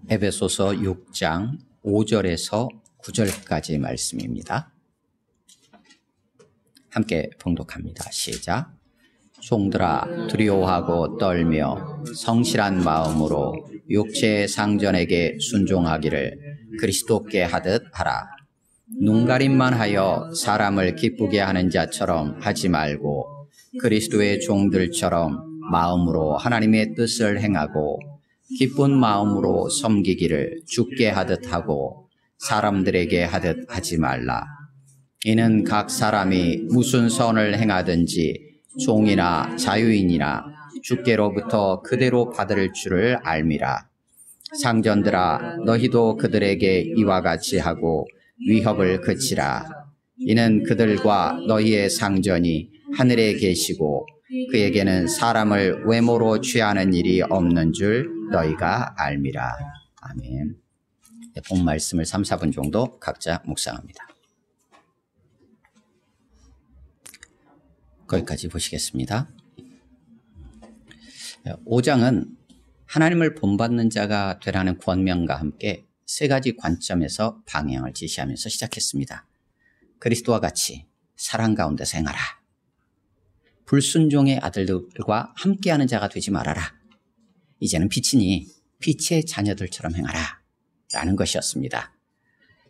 에베소서 6장 5절에서 9절까지 말씀입니다. 함께 봉독합니다. 시작. 종들아 두려워하고 떨며 성실한 마음으로 육체의 상전에게 순종하기를 그리스도께 하듯 하라. 눈가림만 하여 사람을 기쁘게 하는 자처럼 하지 말고 그리스도의 종들처럼 마음으로 하나님의 뜻을 행하고 기쁜 마음으로 섬기기를 주께 하듯 하고 사람들에게 하듯 하지 말라. 이는 각 사람이 무슨 선을 행하든지 종이나 자유인이나 주께로부터 그대로 받을 줄을 알미라. 상전들아 너희도 그들에게 이와 같이 하고 위협을 그치라. 이는 그들과 너희의 상전이 하늘에 계시고 그에게는 사람을 외모로 취하는 일이 없는 줄 너희가 알미라. 아멘. 본 말씀을 3, 4분 정도 각자 묵상합니다. 거기까지 보시겠습니다. 5장은 하나님을 본받는 자가 되라는 권면과 함께 세 가지 관점에서 방향을 제시하면서 시작했습니다. 그리스도와 같이 사랑 가운데서 행하라. 불순종의 아들들과 함께하는 자가 되지 말아라. 이제는 빛이니 빛의 자녀들처럼 행하라. 라는 것이었습니다.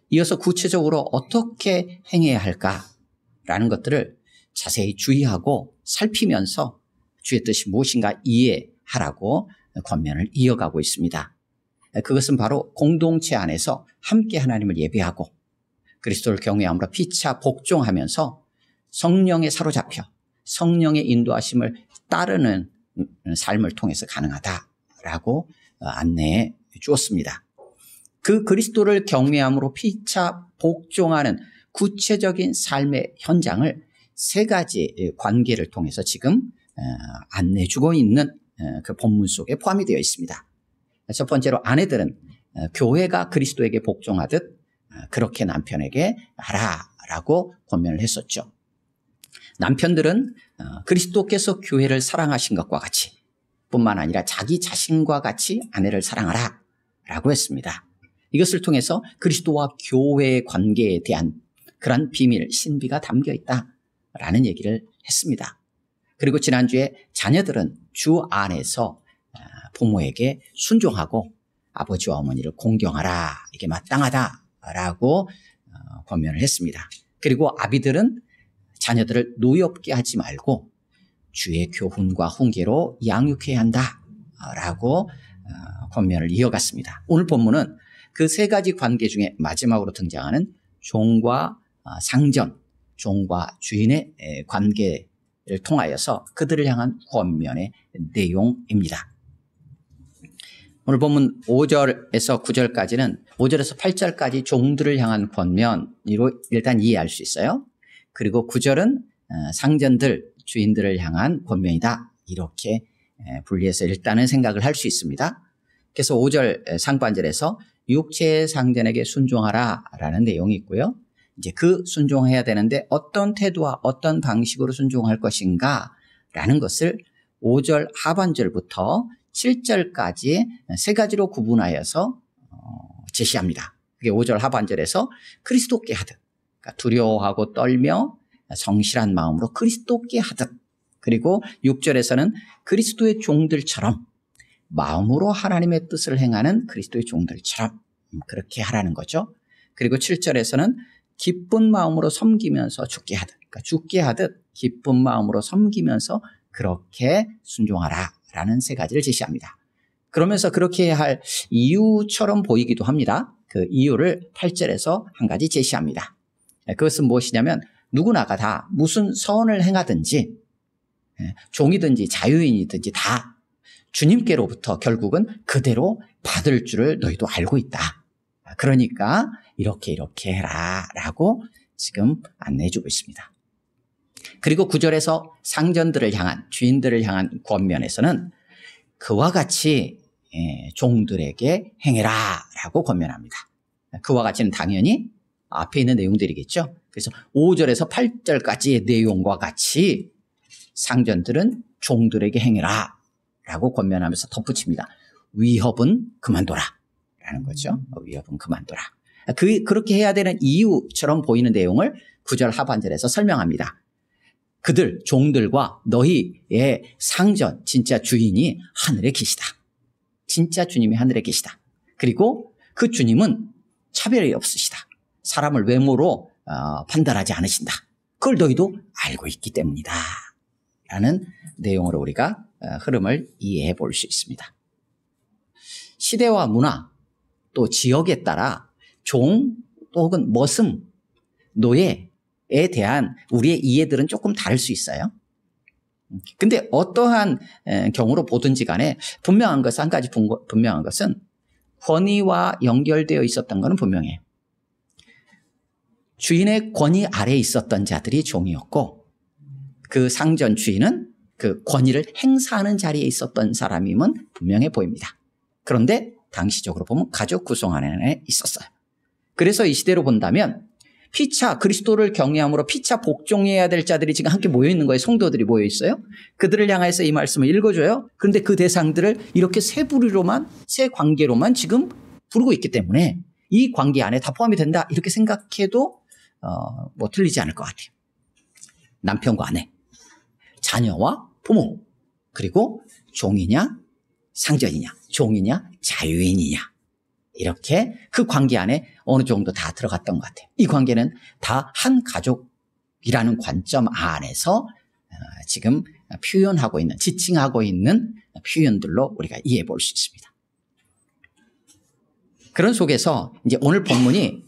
이어서 구체적으로 어떻게 행해야 할까라는 것들을 자세히 주의하고 살피면서 주의 뜻이 무엇인가 이해하라고 권면을 이어가고 있습니다. 그것은 바로 공동체 안에서 함께 하나님을 예배하고 그리스도를 경외함으로 피차 복종하면서 성령에 사로잡혀 성령의 인도하심을 따르는 삶을 통해서 가능하다라고 안내해 주었습니다. 그 그리스도를 경외함으로 피차 복종하는 구체적인 삶의 현장을 세 가지 관계를 통해서 지금 안내해주고 있는 그 본문 속에 포함이 되어 있습니다. 첫 번째로 아내들은 교회가 그리스도에게 복종하듯 그렇게 남편에게 하라라고 권면을 했었죠. 남편들은 그리스도께서 교회를 사랑하신 것과 같이 뿐만 아니라 자기 자신과 같이 아내를 사랑하라 라고 했습니다. 이것을 통해서 그리스도와 교회의 관계에 대한 그런 비밀, 신비가 담겨 있다라는 얘기를 했습니다. 그리고 지난주에 자녀들은 주 안에서 부모에게 순종하고 아버지와 어머니를 공경하라, 이게 마땅하다라고 권면을 했습니다. 그리고 아비들은 자녀들을 노엽게 하지 말고 주의 교훈과 훈계로 양육해야 한다라고 권면을 이어갔습니다. 오늘 본문은 그 세 가지 관계 중에 마지막으로 등장하는 종과 상전, 종과 주인의 관계를 통하여서 그들을 향한 권면의 내용입니다. 오늘 본문 5절에서 9절까지는 5절에서 8절까지 종들을 향한 권면으로 일단 이해할 수 있어요. 그리고 9절은 상전들, 주인들을 향한 권면이다. 이렇게 분리해서 일단은 생각을 할 수 있습니다. 그래서 5절 상반절에서 육체의 상전에게 순종하라 라는 내용이 있고요. 이제 그 순종해야 되는데 어떤 태도와 어떤 방식으로 순종할 것인가 라는 것을 5절 하반절부터 7절까지 세 가지로 구분하여서 제시합니다. 그게 5절 하반절에서 그리스도께 하듯, 그러니까 두려워하고 떨며 성실한 마음으로 그리스도께 하듯, 그리고 6절에서는 그리스도의 종들처럼 마음으로 하나님의 뜻을 행하는 그리스도의 종들처럼 그렇게 하라는 거죠. 그리고 7절에서는 기쁜 마음으로 섬기면서 죽게 하듯, 그러니까 죽게 하듯 기쁜 마음으로 섬기면서 그렇게 순종하라 라는 세 가지를 제시합니다. 그러면서 그렇게 할 이유처럼 보이기도 합니다. 그 이유를 8절에서 한 가지 제시합니다. 그것은 무엇이냐면 누구나가 다 무슨 선을 행하든지 종이든지 자유인이든지 다 주님께로부터 결국은 그대로 받을 줄을 너희도 알고 있다. 그러니까 이렇게 해라 라고 지금 안내해주고 있습니다. 그리고 9절에서 상전들을 향한, 주인들을 향한 권면에서는 그와 같이 종들에게 행해라 라고 권면합니다. 그와 같이는 당연히 앞에 있는 내용들이겠죠. 그래서 5절에서 8절까지의 내용과 같이 상전들은 종들에게 행해라 라고 권면하면서 덧붙입니다. 위협은 그만둬라 라는 거죠. 위협은 그만둬라. 그렇게 해야 되는 이유처럼 보이는 내용을 9절 하반절에서 설명합니다. 그들 종들과 너희의 상전 진짜 주인이 하늘에 계시다. 진짜 주님이 하늘에 계시다. 그리고 그 주님은 차별이 없으시다. 사람을 외모로 판단하지 않으신다. 그걸 너희도 알고 있기 때문이다. 라는 내용으로 우리가 흐름을 이해해 볼 수 있습니다. 시대와 문화 또 지역에 따라 종 혹은 머슴, 노예에 대한 우리의 이해들은 조금 다를 수 있어요. 근데 어떠한 경우로 보든지 간에 분명한 것은 한 가지 분명한 것은 권위와 연결되어 있었던 것은 분명해요. 주인의 권위 아래에 있었던 자들이 종이었고 그 상전 주인은 그 권위를 행사하는 자리에 있었던 사람임은 분명해 보입니다. 그런데 당시적으로 보면 가족 구성 안에 있었어요. 그래서 이 시대로 본다면 피차 그리스도를 경외함으로 피차 복종해야 될 자들이 지금 함께 모여 있는 거예요. 성도들이 모여 있어요. 그들을 향해서 이 말씀을 읽어줘요. 그런데 그 대상들을 이렇게 세 부류로만 세 관계로만 지금 부르고 있기 때문에 이 관계 안에 다 포함이 된다 이렇게 생각해도 뭐 틀리지 않을 것 같아요. 남편과 아내, 자녀와 부모, 그리고 종이냐 상전이냐 종이냐 자유인이냐 이렇게 그 관계 안에 어느 정도 다 들어갔던 것 같아요. 이 관계는 다 한 가족이라는 관점 안에서 지금 표현하고 있는, 지칭하고 있는 표현들로 우리가 이해해 볼 수 있습니다. 그런 속에서 이제 오늘 본문이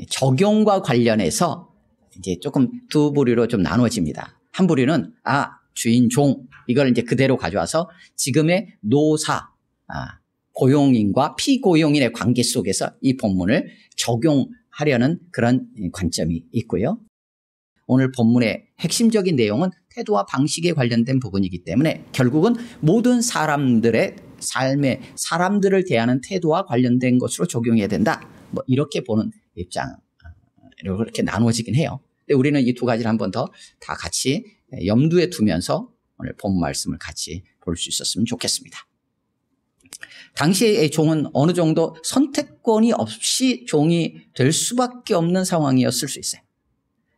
적용과 관련해서 이제 조금 두 부류로 좀 나누어집니다. 한 부류는 주인, 종 이걸 이제 그대로 가져와서 지금의 노사, 고용인과 피고용인의 관계 속에서 이 본문을 적용하려는 그런 관점이 있고요. 오늘 본문의 핵심적인 내용은 태도와 방식에 관련된 부분이기 때문에 결국은 모든 사람들의 삶에 사람들을 대하는 태도와 관련된 것으로 적용해야 된다. 뭐 이렇게 보는 입장, 이렇게 나누어지긴 해요. 근데 우리는 이 두 가지를 한 번 더 다 같이 염두에 두면서 오늘 본 말씀을 같이 볼 수 있었으면 좋겠습니다. 당시의 종은 어느 정도 선택권이 없이 종이 될 수밖에 없는 상황이었을 수 있어요.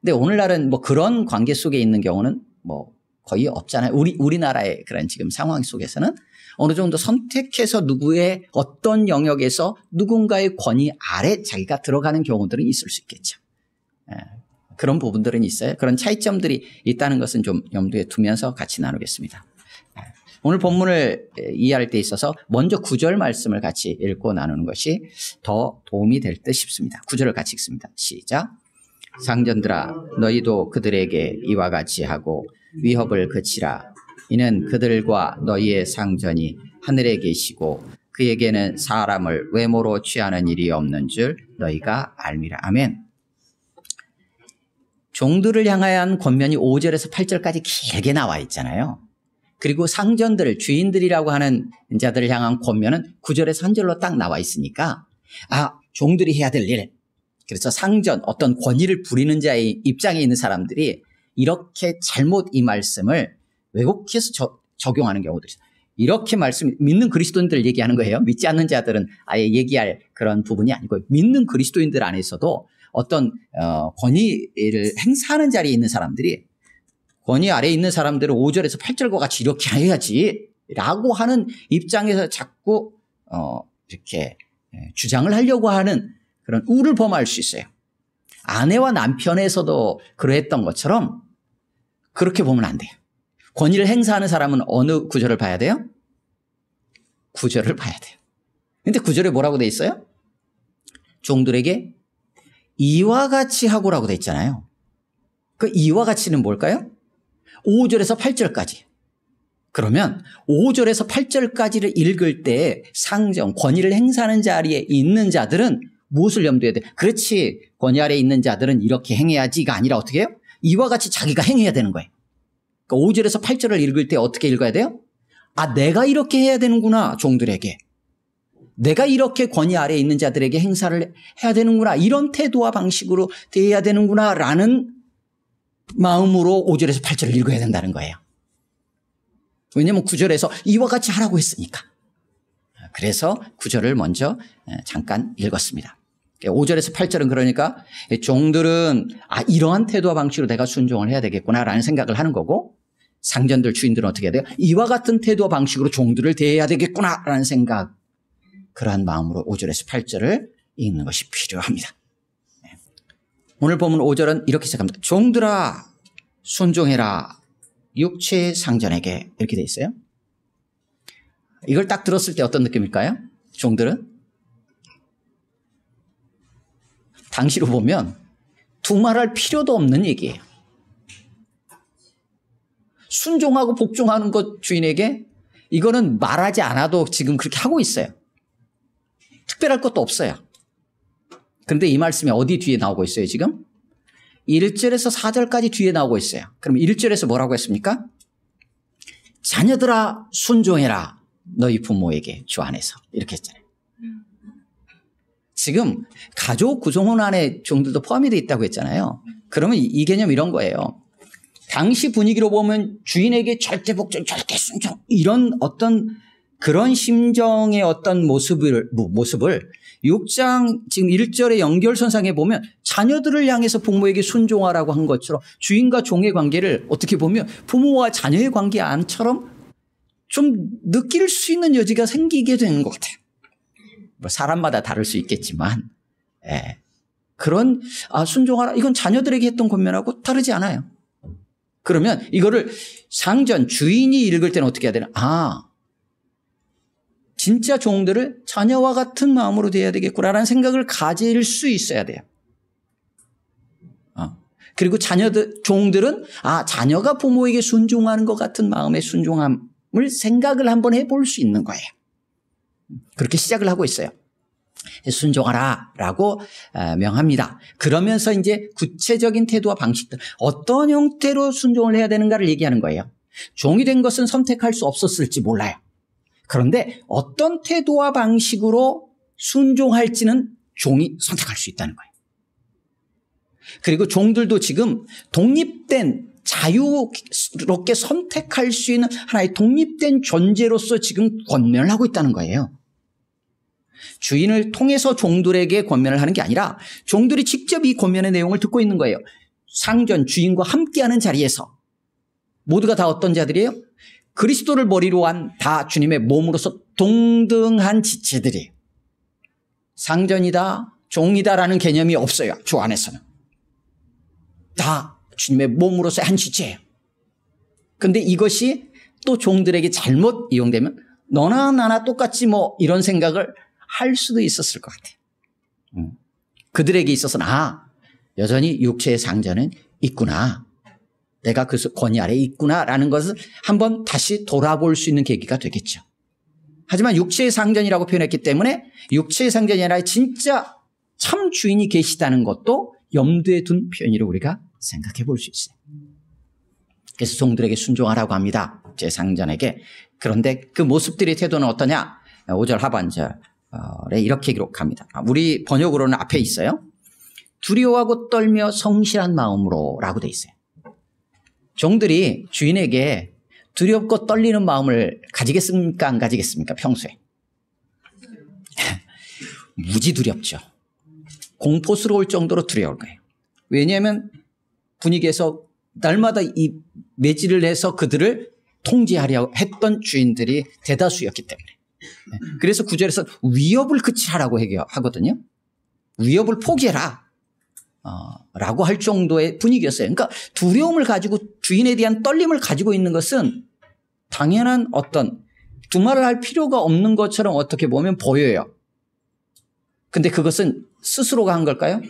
근데 오늘날은 뭐 그런 관계 속에 있는 경우는 뭐 거의 없잖아요. 우리나라의 그런 지금 상황 속에서는 어느 정도 선택해서 누구의 어떤 영역에서 누군가의 권위 아래 자기가 들어가는 경우들은 있을 수 있겠죠. 그런 부분들은 있어요. 그런 차이점들이 있다는 것은 좀 염두에 두면서 같이 나누겠습니다. 오늘 본문을 이해할 때 있어서 먼저 9절 말씀을 같이 읽고 나누는 것이 더 도움이 될 듯 싶습니다. 9절을 같이 읽습니다. 시작. 상전들아 너희도 그들에게 이와 같이 하고 위협을 그치라. 이는 그들과 너희의 상전이 하늘에 계시고 그에게는 사람을 외모로 취하는 일이 없는 줄 너희가 알미라. 아멘. 종들을 향한 권면이 5절에서 8절까지 길게 나와 있잖아요. 그리고 상전들, 주인들이라고 하는 자들을 향한 권면은 9절에서 한 절로 딱 나와 있으니까 종들이 해야 될 일, 그래서 상전, 어떤 권위를 부리는 자의 입장에 있는 사람들이 이렇게 잘못 이 말씀을 왜곡해서 적용하는 경우들이 있어요. 이렇게 믿는 그리스도인들 얘기하는 거예요. 믿지 않는 자들은 아예 얘기할 그런 부분이 아니고 믿는 그리스도인들 안에서도 어떤 권위를 행사하는 자리에 있는 사람들이 권위 아래에 있는 사람들은 5절에서 8절과 같이 이렇게 해야지 라고 하는 입장에서 자꾸 이렇게 주장을 하려고 하는 그런 우를 범할 수 있어요. 아내와 남편에서도 그러했던 것처럼 그렇게 보면 안 돼요. 권위를 행사하는 사람은 어느 구절을 봐야 돼요? 9절을 봐야 돼요. 근데 9절에 뭐라고 돼 있어요? 종들에게 이와 같이 하고라고 돼 있잖아요. 그 이와 같이는 뭘까요? 5절에서 8절까지. 그러면 5절에서 8절까지를 읽을 때 상정, 권위를 행사하는 자리에 있는 자들은 무엇을 염두에 돼? 그렇지, 권위 아래에 있는 자들은 이렇게 행해야지가 아니라 어떻게 해요? 이와 같이 자기가 행해야 되는 거예요. 그러니까 5절에서 8절을 읽을 때 어떻게 읽어야 돼요? 내가 이렇게 해야 되는구나, 종들에게. 내가 이렇게 권위 아래에 있는 자들에게 행사를 해야 되는구나, 이런 태도와 방식으로 대해야 되는구나 라는 마음으로 5절에서 8절을 읽어야 된다는 거예요. 왜냐하면 9절에서 이와 같이 하라고 했으니까. 그래서 구절을 먼저 잠깐 읽었습니다. 5절에서 8절은 그러니까 종들은 이러한 태도와 방식으로 내가 순종을 해야 되겠구나라는 생각을 하는 거고, 상전들 주인들은 어떻게 해야 돼요? 이와 같은 태도와 방식으로 종들을 대해야 되겠구나라는 생각, 그러한 마음으로 5절에서 8절을 읽는 것이 필요합니다. 오늘 보면 5절은 이렇게 시작합니다. 종들아 순종해라 육체의 상전에게, 이렇게 돼 있어요. 이걸 딱 들었을 때 어떤 느낌일까요? 종들은 당시로 보면 두말할 필요도 없는 얘기예요. 순종하고 복종하는 것 주인에게, 이거는 말하지 않아도 지금 그렇게 하고 있어요. 특별할 것도 없어요. 그런데 이 말씀이 어디 뒤에 나오고 있어요 지금? 1절에서 4절까지 뒤에 나오고 있어요. 그럼 1절에서 뭐라고 했습니까? 자녀들아 순종해라 너희 부모에게 주 안에서, 이렇게 했잖아요. 지금 가족 구성원 안에 종들도 포함이 되어 있다고 했잖아요. 그러면 이 개념 이런 거예요. 당시 분위기로 보면 주인에게 절대 복종, 절대 순종, 이런 어떤 그런 심정의 어떤 모습을 6장 지금 1절의 연결선상에 보면 자녀들을 향해서 부모에게 순종하라고 한 것처럼 주인과 종의 관계를 어떻게 보면 부모와 자녀의 관계 안처럼 좀 느낄 수 있는 여지가 생기게 되는 것 같아요. 뭐 사람마다 다를 수 있겠지만, 그런 순종하라, 이건 자녀들에게 했던 권면하고 다르지 않아요. 그러면 이거를 상전 주인이 읽을 때는 어떻게 해야 되나? 진짜 종들을 자녀와 같은 마음으로 대해야 되겠구나라는 생각을 가질 수 있어야 돼요. 그리고 종들은 자녀가 부모에게 순종하는 것 같은 마음의 순종함을 생각을 한번 해볼 수 있는 거예요. 그렇게 시작을 하고 있어요. 순종하라 라고 명합니다. 그러면서 이제 구체적인 태도와 방식들, 어떤 형태로 순종을 해야 되는가를 얘기하는 거예요. 종이 된 것은 선택할 수 없었을지 몰라요. 그런데 어떤 태도와 방식으로 순종할지는 종이 선택할 수 있다는 거예요. 그리고 종들도 지금 독립된, 자유롭게 선택할 수 있는 하나의 독립된 존재로서 지금 권면을 하고 있다는 거예요. 주인을 통해서 종들에게 권면을 하는 게 아니라 종들이 직접 이 권면의 내용을 듣고 있는 거예요. 상전 주인과 함께하는 자리에서 모두가 다 어떤 자들이에요? 그리스도를 머리로 한 다 주님의 몸으로서 동등한 지체들이에요. 상전이다, 종이다라는 개념이 없어요. 주 안에서는. 다 주님의 몸으로서 한 지체예요. 그런데 이것이 또 종들에게 잘못 이용되면 너나 나나 똑같지 뭐 이런 생각을 할 수도 있었을 것 같아요. 그들에게 있어서는 여전히 육체의 상전은 있구나, 내가 그 권위 아래에 있구나라는 것을 한번 다시 돌아볼 수 있는 계기가 되겠죠. 하지만 육체의 상전이라고 표현했기 때문에 육체의 상전이 아니라 진짜 참 주인이 계시다는 것도 염두에 둔 표현이라고 우리가 생각해 볼 수 있어요. 그래서 종들에게 순종하라고 합니다. 제 상전에게. 그런데 그 모습들의 태도는 어떠냐? 5절 하반절에 이렇게 기록합니다. 우리 번역으로는 앞에 있어요. 두려워하고 떨며 성실한 마음으로 라고 돼 있어요. 종들이 주인에게 두렵고 떨리는 마음을 가지겠습니까? 안 가지겠습니까? 평소에. 무지 두렵죠. 공포스러울 정도로 두려울 거예요. 왜냐하면 분위기에서 날마다 이 매질을 해서 그들을 통제하려 했던 주인들이 대다수였기 때문에. 그래서 9절에서 위협을 그치하라고 하거든요. 위협을 포기해라 라고 할 정도의 분위기였어요. 그러니까 두려움을 가지고 주인에 대한 떨림을 가지고 있는 것은 당연한 어떤 두말을 할 필요가 없는 것처럼 어떻게 보면 보여요. 근데 그것은 스스로가 한 걸까요?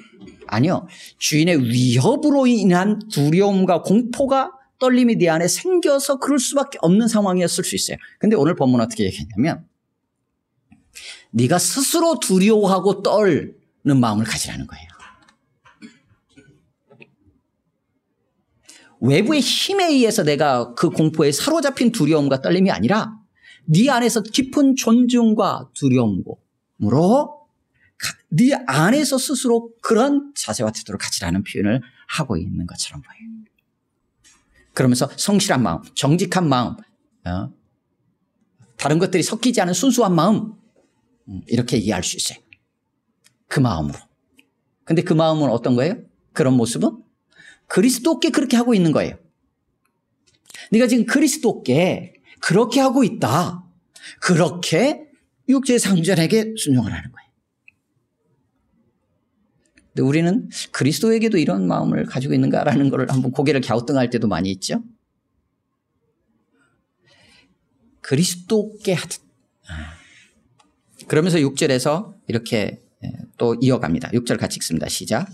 아니요. 주인의 위협으로 인한 두려움과 공포가 떨림이 내 안에 생겨서 그럴 수밖에 없는 상황이었을 수 있어요. 근데 오늘 본문 어떻게 얘기했냐면 네가 스스로 두려워하고 떨는 마음을 가지라는 거예요. 외부의 힘에 의해서 내가 그 공포에 사로잡힌 두려움과 떨림이 아니라 네 안에서 깊은 존중과 두려움으로 네 안에서 스스로 그런 자세와 태도를 가지라는 표현을 하고 있는 것처럼 보여요. 그러면서 성실한 마음, 정직한 마음, 다른 것들이 섞이지 않은 순수한 마음, 이렇게 이해할 수 있어요. 그 마음으로. 근데 그 마음은 어떤 거예요? 그런 모습은 그리스도께 그렇게 하고 있는 거예요. 네가 지금 그리스도께 그렇게 하고 있다. 그렇게 육체의 상전에게 순종을 하는 거예요. 근데 우리는 그리스도에게도 이런 마음을 가지고 있는가라는 걸 한번 고개를 갸우뚱할 때도 많이 있죠. 그리스도께 하듯. 그러면서 6절에서 이렇게 또 이어갑니다. 6절 같이 읽습니다. 시작.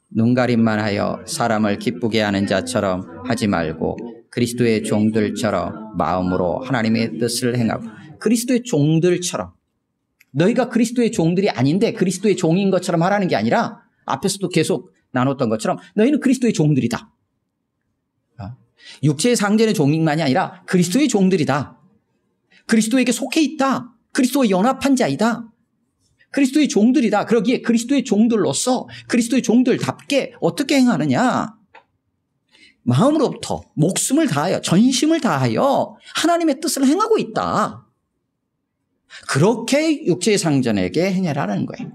눈가림만 하여 사람을 기쁘게 하는 자처럼 하지 말고 그리스도의 종들처럼 마음으로 하나님의 뜻을 행하고. 그리스도의 종들처럼. 너희가 그리스도의 종들이 아닌데 그리스도의 종인 것처럼 하라는 게 아니라 앞에서도 계속 나눴던 것처럼 너희는 그리스도의 종들이다. 육체의 상전의 종만이 아니라 그리스도의 종들이다. 그리스도에게 속해 있다. 그리스도와 연합한 자이다. 그리스도의 종들이다. 그러기에 그리스도의 종들로서 그리스도의 종들답게 어떻게 행하느냐. 마음으로부터 목숨을 다하여 전심을 다하여 하나님의 뜻을 행하고 있다. 그렇게 육체의 상전에게 행해라는 거예요.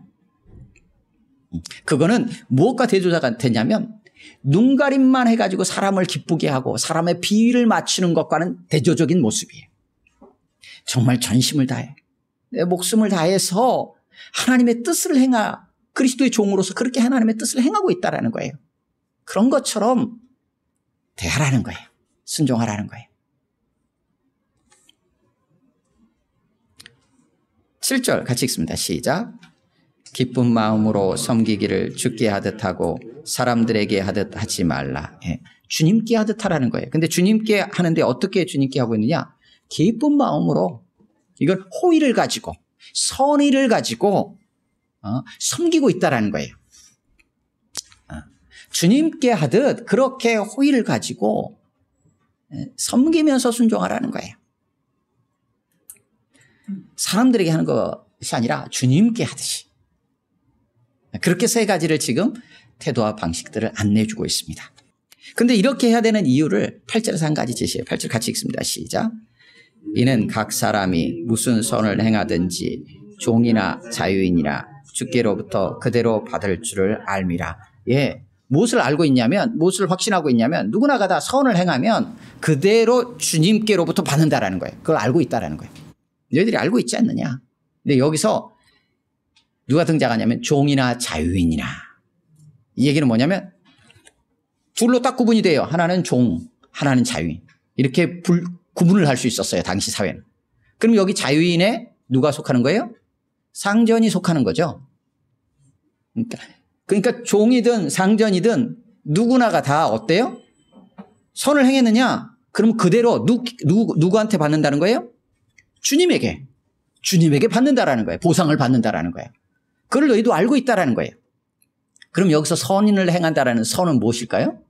그거는 무엇과 대조가 되냐면 눈가림만 해가지고 사람을 기쁘게 하고 사람의 비위를 맞추는 것과는 대조적인 모습이에요. 정말 전심을 다해 내 목숨을 다해서 하나님의 뜻을 그리스도의 종으로서 그렇게 하나님의 뜻을 행하고 있다라는 거예요. 그런 것처럼 대하라는 거예요. 순종하라는 거예요. 7절 같이 읽습니다. 시작. 기쁜 마음으로 섬기기를 주께 하듯 하고 사람들에게 하듯 하지 말라. 주님께 하듯 하라는 거예요. 근데 주님께 하는데 어떻게 주님께 하고 있느냐? 기쁜 마음으로 이걸 호의를 가지고 선의를 가지고 섬기고 있다라는 거예요. 주님께 하듯 그렇게 호의를 가지고 섬기면서 순종하라는 거예요. 사람들에게 하는 것이 아니라 주님께 하듯이. 그렇게 세 가지를 지금 태도와 방식들을 안내해주고 있습니다. 그런데 이렇게 해야 되는 이유를 8절에서 한 가지 제시해요. 8절 같이 읽습니다. 시작. 이는 각 사람이 무슨 선을 행하든지 종이나 자유인이나 주께로부터 그대로 받을 줄을 알미라. 무엇을 알고 있냐면, 무엇을 확신하고 있냐면 누구나가 다 선을 행하면 그대로 주님께로부터 받는다라는 거예요. 그걸 알고 있다라는 거예요. 너희들이 알고 있지 않느냐. 근데 여기서 누가 등장하냐면 종이나 자유인이나. 이 얘기는 뭐냐면 둘로 딱 구분이 돼요. 하나는 종, 하나는 자유인. 이렇게 구분을 할 수 있었어요. 당시 사회는. 그럼 여기 자유인에 누가 속하는 거예요? 상전이 속하는 거죠. 그러니까 종이든 상전이든 누구나가 다 어때요? 선을 행했느냐? 그럼 그대로 누구한테 받는다는 거예요? 주님에게 받는다라는 거예요. 보상을 받는다라는 거예요. 그걸 너희도 알고 있다라는 거예요. 그럼 여기서 선인을 행한다라는 선은 무엇일까요?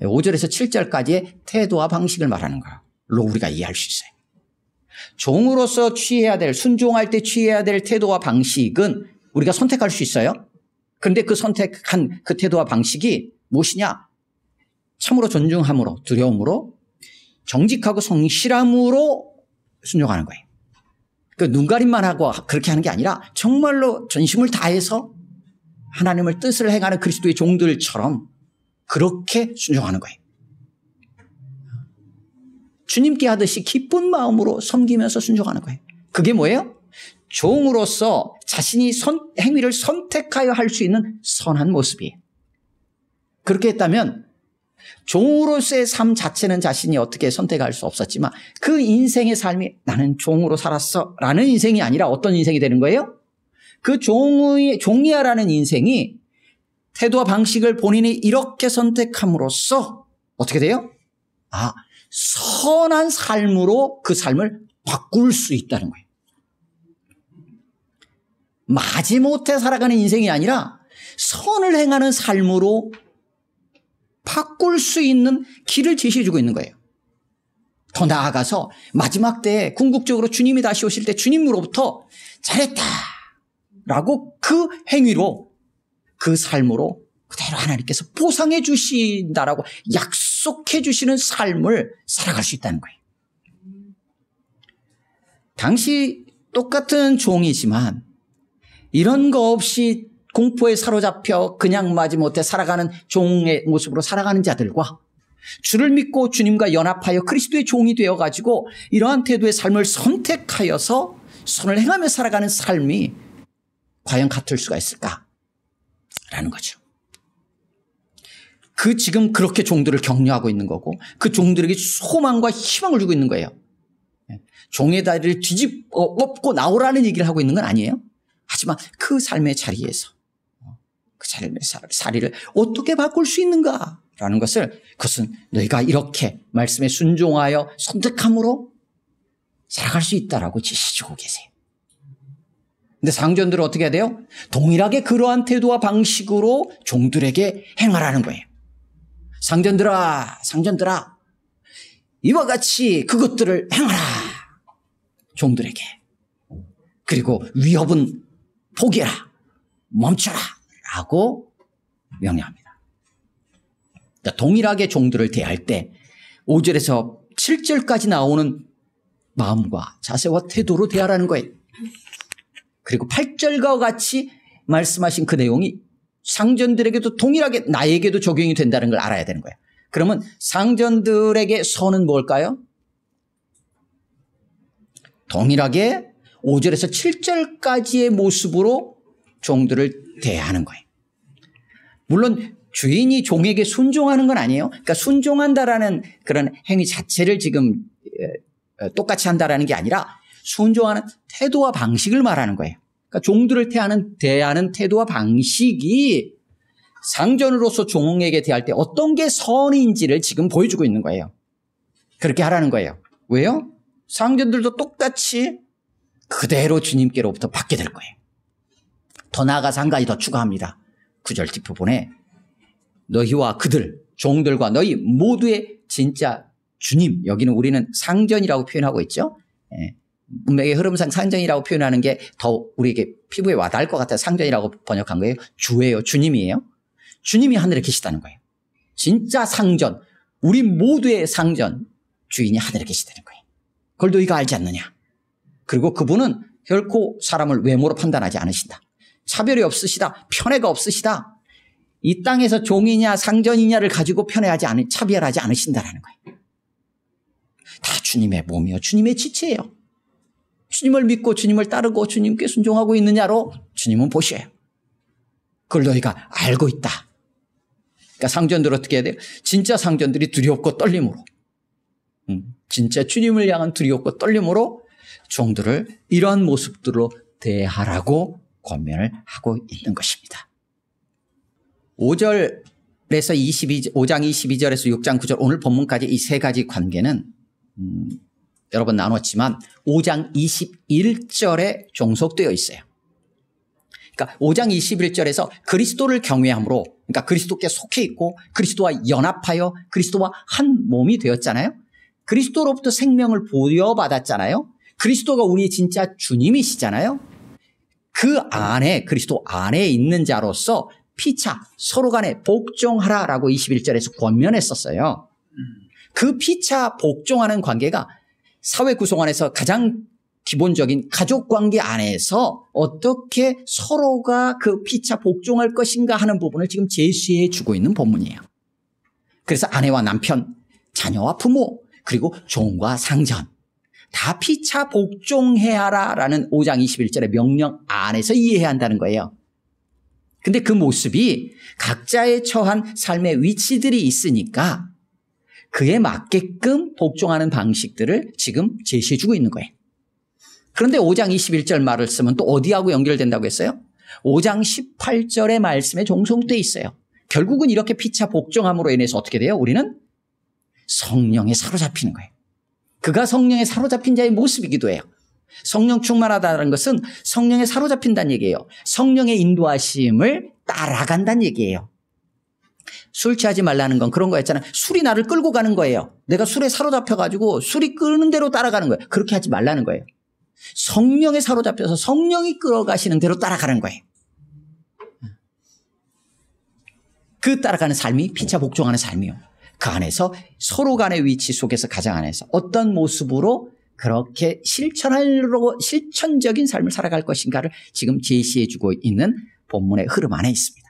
5절에서 7절까지의 태도와 방식을 말하는 걸로 우리가 이해할 수 있어요. 종으로서 취해야 될, 순종할 때 취해야 될 태도와 방식은 우리가 선택할 수 있어요. 그런데 그 선택한 그 태도와 방식이 무엇이냐? 참으로 존중함으로, 두려움으로, 정직하고 성실함으로 순종하는 거예요. 그 눈가림만 하고 그렇게 하는 게 아니라 정말로 전심을 다해서 하나님의 뜻을 행하는 그리스도의 종들처럼 그렇게 순종하는 거예요. 주님께 하듯이 기쁜 마음으로 섬기면서 순종하는 거예요. 그게 뭐예요? 종으로서 자신이 행위를 선택하여 할 수 있는 선한 모습이에요. 그렇게 했다면 종으로서의 삶 자체는 자신이 어떻게 선택할 수 없었지만 그 인생의 삶이 나는 종으로 살았어 라는 인생이 아니라 어떤 인생이 되는 거예요? 그 종이야라는 인생이 태도와 방식을 본인이 이렇게 선택함으로써 어떻게 돼요? 선한 삶으로 그 삶을 바꿀 수 있다는 거예요. 마지못해 살아가는 인생이 아니라 선을 행하는 삶으로 바꿀 수 있는 길을 제시해주고 있는 거예요. 더 나아가서 마지막 때에 궁극적으로 주님이 다시 오실 때 주님으로부터 잘했다 라고 그 행위로 그 삶으로 그대로 하나님께서 보상해 주신다라고 약속해 주시는 삶을 살아갈 수 있다는 거예요. 당시 똑같은 종이지만 이런 거 없이 공포에 사로잡혀 그냥 마지못해 살아가는 종의 모습으로 살아가는 자들과 주를 믿고 주님과 연합하여 그리스도의 종이 되어가지고 이러한 태도의 삶을 선택하여서 선을 행하며 살아가는 삶이 과연 같을 수가 있을까라는 거죠. 지금 그렇게 종들을 격려하고 있는 거고 그 종들에게 소망과 희망을 주고 있는 거예요. 종의 다리를 뒤집어 엎고 나오라는 얘기를 하고 있는 건 아니에요. 하지만 그 삶의 자리에서 그 삶의 자리를 어떻게 바꿀 수 있는가라는 그것은 너희가 이렇게 말씀에 순종하여 선택함으로 살아갈 수 있다라고 지시주고 계세요. 근데 상전들은 어떻게 해야 돼요? 동일하게 그러한 태도와 방식으로 종들에게 행하라는 거예요. 상전들아 이와 같이 그것들을 행하라. 종들에게. 그리고 위협은 포기해라. 멈춰라. 라고 명령합니다. 그러니까 동일하게 종들을 대할 때 5절에서 7절까지 나오는 마음과 자세와 태도로 대하라는 거예요. 그리고 8절과 같이 말씀하신 그 내용이 상전들에게도 동일하게 나에게도 적용이 된다는 걸 알아야 되는 거예요. 그러면 상전들에게 선은 뭘까요? 동일하게 5절에서 7절까지의 모습으로 종들을 대하는 거예요. 물론 주인이 종에게 순종하는 건 아니에요. 그러니까 순종한다라는 그런 행위 자체를 지금 똑같이 한다라는 게 아니라 순종하는 태도와 방식을 말하는 거예요. 그러니까 종들을 대하는 태도와 방식이 상전으로서 종에게 대할 때 어떤 게 선인지를 지금 보여주고 있는 거예요. 그렇게 하라는 거예요. 왜요? 상전들도 똑같이 그대로 주님께로부터 받게 될 거예요. 더 나아가서 한 가지 더 추가합니다. 9절 뒷부분에 너희와 그들, 종들과 너희 모두의 진짜 주님, 여기는 우리는 상전이라고 표현하고 있죠. 문맥의 흐름상 상전이라고 표현하는 게 더 우리에게 피부에 와닿을 것 같아서 상전이라고 번역한 거예요. 주예요. 주님이에요. 주님이 하늘에 계시다는 거예요. 진짜 상전, 우리 모두의 상전, 주인이 하늘에 계시다는 거예요. 그걸 너희가 알지 않느냐. 그리고 그분은 결코 사람을 외모로 판단하지 않으신다. 차별이 없으시다. 편애가 없으시다. 이 땅에서 종이냐 상전이냐를 가지고 차별하지 않으신다라는 거예요. 다 주님의 몸이요. 주님의 지체예요. 주님을 믿고 주님을 따르고 주님께 순종하고 있느냐로 주님은 보셔요. 그걸 너희가 알고 있다. 그러니까 상전들 어떻게 해야 돼요? 진짜 상전들이 두렵고 떨림으로. 진짜 주님을 향한 두렵고 떨림으로 종들을 이러한 모습들로 대하라고 권면을 하고 있는 것입니다. 5장 22절에서 6장 9절 오늘 본문까지 이 세 가지 관계는 여러 번 나눴지만 5장 21절에 종속되어 있어요. 그러니까 5장 21절에서 그리스도를 경외함으로, 그러니까 그리스도께 속해 있고 그리스도와 연합하여 그리스도와 한 몸이 되었잖아요. 그리스도로부터 생명을 부여받았잖아요. 그리스도가 우리의 진짜 주님이시잖아요. 그 안에, 그리스도 안에 있는 자로서 피차 서로 간에 복종하라라고 21절에서 권면했었어요. 그 피차 복종하는 관계가 사회 구성 안에서 가장 기본적인 가족 관계 안에서 어떻게 서로가 그 피차 복종할 것인가 하는 부분을 지금 제시해 주고 있는 본문이에요. 그래서 아내와 남편, 자녀와 부모, 그리고 종과 상전 다 피차 복종해야 하라라는 5장 21절의 명령 안에서 이해해야 한다는 거예요. 근데 그 모습이 각자의 처한 삶의 위치들이 있으니까 그에 맞게끔 복종하는 방식들을 지금 제시해 주고 있는 거예요. 그런데 5장 21절 말을 쓰면 또 어디하고 연결된다고 했어요? 5장 18절의 말씀에 종속되어 있어요. 결국은 이렇게 피차 복종함으로 인해서 어떻게 돼요? 우리는 성령에 사로잡히는 거예요. 그가 성령에 사로잡힌 자의 모습이기도 해요. 성령 충만하다는 것은 성령에 사로잡힌다는 얘기예요. 성령의 인도하심을 따라간다는 얘기예요. 술 취하지 말라는 건 그런 거였잖아요. 술이 나를 끌고 가는 거예요. 내가 술에 사로잡혀가지고 술이 끄는 대로 따라가는 거예요. 그렇게 하지 말라는 거예요. 성령에 사로잡혀서 성령이 끌어가시는 대로 따라가는 거예요. 그 따라가는 삶이 피차 복종하는 삶이요. 그 안에서 서로 간의 위치 속에서 가장 안에서 어떤 모습으로 그렇게 실천적인 삶을 살아갈 것인가를 지금 제시해주고 있는 본문의 흐름 안에 있습니다.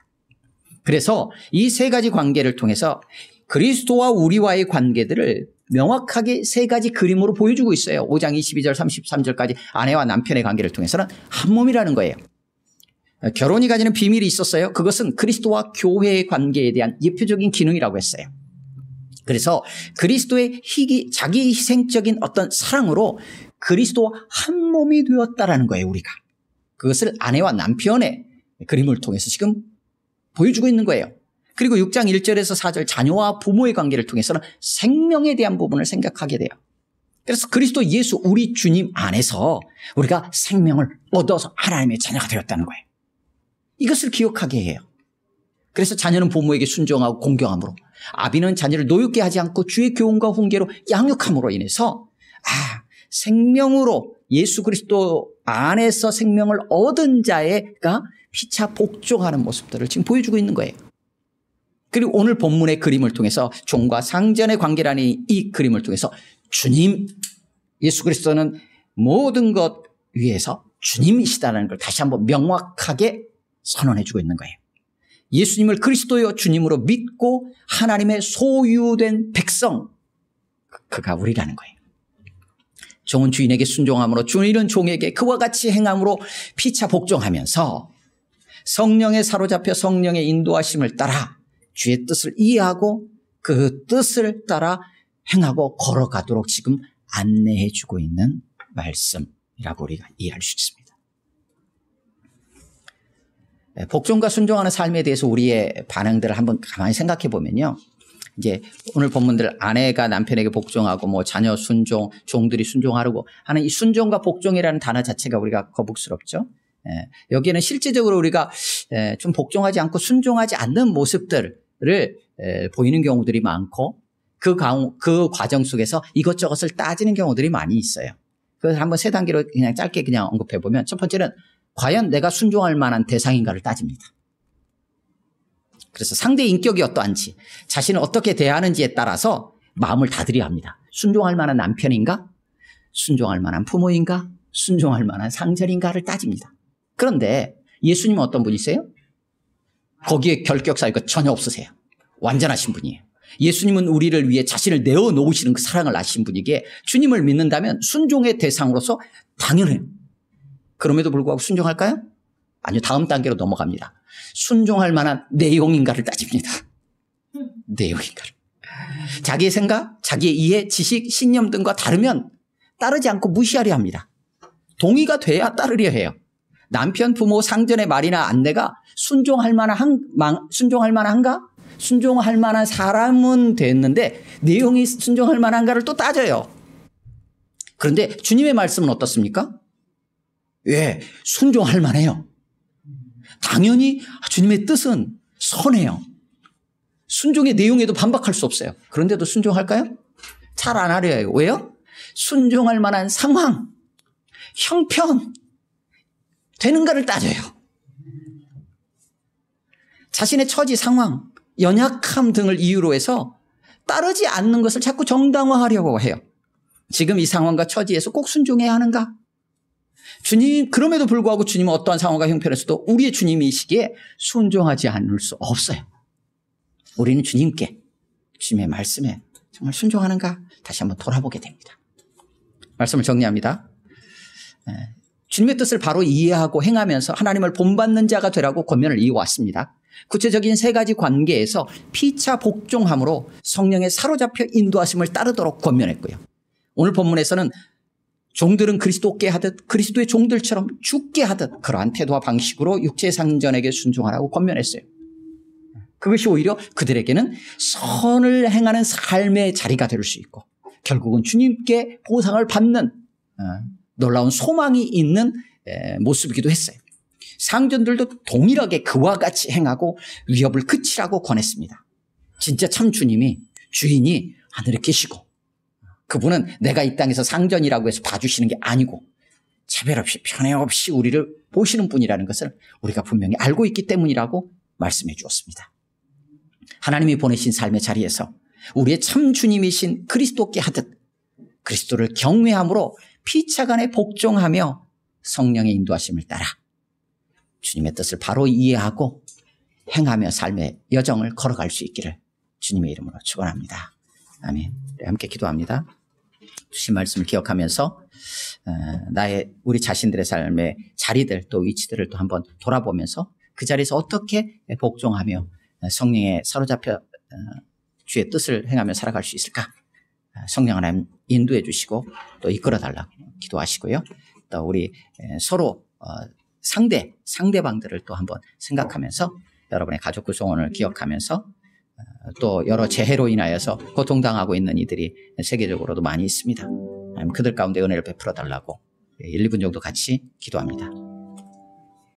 그래서 이 세 가지 관계를 통해서 그리스도와 우리와의 관계들을 명확하게 세 가지 그림으로 보여주고 있어요. 5장 22절 33절까지 아내와 남편의 관계를 통해서는 한 몸이라는 거예요. 결혼이 가지는 비밀이 있었어요. 그것은 그리스도와 교회의 관계에 대한 예표적인 기능이라고 했어요. 그래서 그리스도의 자기 희생적인 어떤 사랑으로 그리스도와 한 몸이 되었다라는 거예요, 우리가. 그것을 아내와 남편의 그림을 통해서 지금 보여주고 있는 거예요. 그리고 6장 1절에서 4절 자녀와 부모의 관계를 통해서는 생명에 대한 부분을 생각하게 돼요. 그래서 그리스도 예수 우리 주님 안에서 우리가 생명을 얻어서 하나님의 자녀가 되었다는 거예요. 이것을 기억하게 해요. 그래서 자녀는 부모에게 순종하고 공경함으로, 아비는 자녀를 노엽게 하지 않고 주의 교훈과 훈계로 양육함으로 인해서 생명으로 예수 그리스도 안에서 생명을 얻은 자가 피차 복종하는 모습들을 지금 보여주고 있는 거예요. 그리고 오늘 본문의 그림을 통해서 종과 상전의 관계라는 이 그림을 통해서 주님, 예수 그리스도는 모든 것 위에서 주님이시다는 걸 다시 한번 명확하게 선언해주고 있는 거예요. 예수님을 그리스도여 주님으로 믿고 하나님의 소유된 백성, 그가 우리라는 거예요. 종은 주인에게 순종함으로 주인은 종에게 그와 같이 행함으로 피차 복종하면서 성령에 사로잡혀 성령의 인도하심을 따라 주의 뜻을 이해하고 그 뜻을 따라 행하고 걸어가도록 지금 안내해 주고 있는 말씀이라고 우리가 이해할 수 있습니다. 복종과 순종하는 삶에 대해서 우리의 반응들을 한번 가만히 생각해 보면요. 이제 오늘 본문들 아내가 남편에게 복종하고 뭐 자녀 순종, 종들이 순종하려고 하는 이 순종과 복종이라는 단어 자체가 우리가 거북스럽죠. 여기에는 실제적으로 우리가 좀 복종하지 않고 순종하지 않는 모습들을 보이는 경우들이 많고 그 과정 속에서 이것저것을 따지는 경우들이 많이 있어요. 그래서 한번 세 단계로 그냥 짧게 그냥 언급해 보면 첫 번째는 과연 내가 순종할 만한 대상인가를 따집니다. 그래서 상대의 인격이 어떠한지, 자신을 어떻게 대하는지에 따라서 마음을 다스려야 합니다. 순종할 만한 남편인가? 순종할 만한 부모인가? 순종할 만한 상전인가를 따집니다. 그런데 예수님은 어떤 분이세요? 거기에 결격사유가 전혀 없으세요. 완전하신 분이에요. 예수님은 우리를 위해 자신을 내어놓으시는 그 사랑을 아신 분이기에 주님을 믿는다면 순종의 대상으로서 당연해요. 그럼에도 불구하고 순종할까요? 아니요. 다음 단계로 넘어갑니다. 순종할 만한 내용인가를 따집니다. 내용인가를. 자기의 생각, 자기의 이해, 지식, 신념 등과 다르면 따르지 않고 무시하려 합니다. 동의가 돼야 따르려 해요. 남편, 부모, 상전의 말이나 안내가 순종할 만한가? 순종할 만한 사람은 됐는데 내용이 순종할 만한가를 또 따져요. 그런데 주님의 말씀은 어떻습니까? 예, 순종할 만해요. 당연히 주님의 뜻은 선해요. 순종의 내용에도 반박할 수 없어요. 그런데도 순종할까요? 잘 안 하려 해요. 왜요? 순종할 만한 상황, 형편, 되는가를 따져요. 자신의 처지 상황, 연약함 등을 이유로 해서 따르지 않는 것을 자꾸 정당화하려고 해요. 지금 이 상황과 처지에서 꼭 순종해야 하는가? 주님, 그럼에도 불구하고 주님은 어떠한 상황과 형편에서도 우리의 주님이시기에 순종하지 않을 수 없어요. 우리는 주님께, 주님의 말씀에 정말 순종하는가? 다시 한번 돌아보게 됩니다. 말씀을 정리합니다. 주님의 뜻을 바로 이해하고 행하면서 하나님을 본받는 자가 되라고 권면을 이어왔습니다. 구체적인 세 가지 관계에서 피차 복종함으로 성령에 사로잡혀 인도하심을 따르도록 권면했고요. 오늘 본문에서는 종들은 그리스도께 하듯 그리스도의 종들처럼 죽게 하듯 그러한 태도와 방식으로 육체의 상전에게 순종하라고 권면했어요. 그것이 오히려 그들에게는 선을 행하는 삶의 자리가 될 수 있고 결국은 주님께 보상을 받는 놀라운 소망이 있는 모습이기도 했어요. 상전들도 동일하게 그와 같이 행하고 위협을 그치라고 권했습니다. 진짜 참 주인이 하늘에 계시고 그분은 내가 이 땅에서 상전이라고 해서 봐주시는 게 아니고 차별 없이 편애 없이 우리를 보시는 분이라는 것을 우리가 분명히 알고 있기 때문이라고 말씀해 주었습니다. 하나님이 보내신 삶의 자리에서 우리의 참 주님이신 그리스도께 하듯 그리스도를 경외함으로 피차간에 복종하며 성령의 인도하심을 따라 주님의 뜻을 바로 이해하고 행하며 삶의 여정을 걸어갈 수 있기를 주님의 이름으로 축원합니다. 아멘. 함께 기도합니다. 주신 말씀을 기억하면서 우리 자신들의 삶의 자리들 또 위치들을 또 한번 돌아보면서 그 자리에서 어떻게 복종하며 성령에 사로잡혀 주의 뜻을 행하며 살아갈 수 있을까? 성령 하나님 인도해 주시고 또 이끌어 달라고 기도하시고요. 또 우리 서로 상대방들을 또 한번 생각하면서 여러분의 가족 구성원을 기억하면서 또 여러 재해로 인하여서 고통당하고 있는 이들이 세계적으로도 많이 있습니다. 그들 가운데 은혜를 베풀어 달라고 1, 2분 정도 같이 기도합니다.